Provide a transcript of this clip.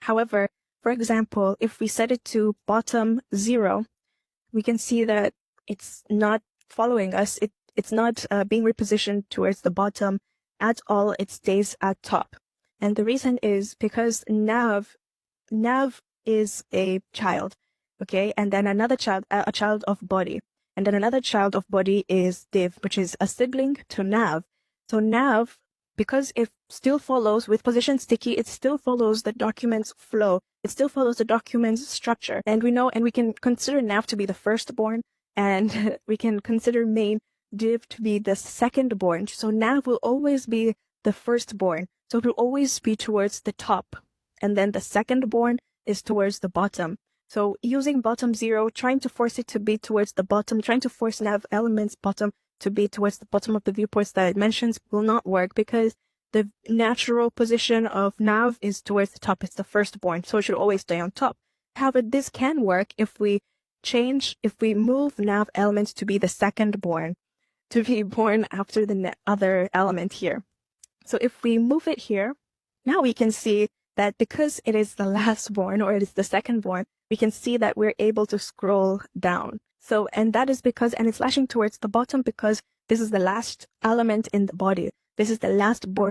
However, for example, if we set it to bottom 0, we can see that it's not following us. It's not being repositioned towards the bottom at all. It stays at top. And the reason is because nav is a child, okay? And then another child, a child of body. And then another child of body is div, which is a sibling to nav. So nav, because it still follows with position sticky, it still follows the document's flow. It still follows the document's structure. And we know, and we can consider nav to be the firstborn, and we can consider main div to be the secondborn. So nav will always be the firstborn. So it will always be towards the top. And then the secondborn is towards the bottom. So using bottom 0, trying to force it to be towards the bottom, trying to force nav elements bottom to be towards the bottom of the viewports dimensions will not work, because the natural position of nav is towards the top. It's the firstborn, so it should always stay on top. However, this can work if we move nav elements to be the secondborn, to be born after the other element here. So if we move it here, now we can see that because it is the lastborn, or it is the secondborn, we can see that we're able to scroll down. So, and that is because, and it's flashing towards the bottom because this is the last element in the body. This is the last born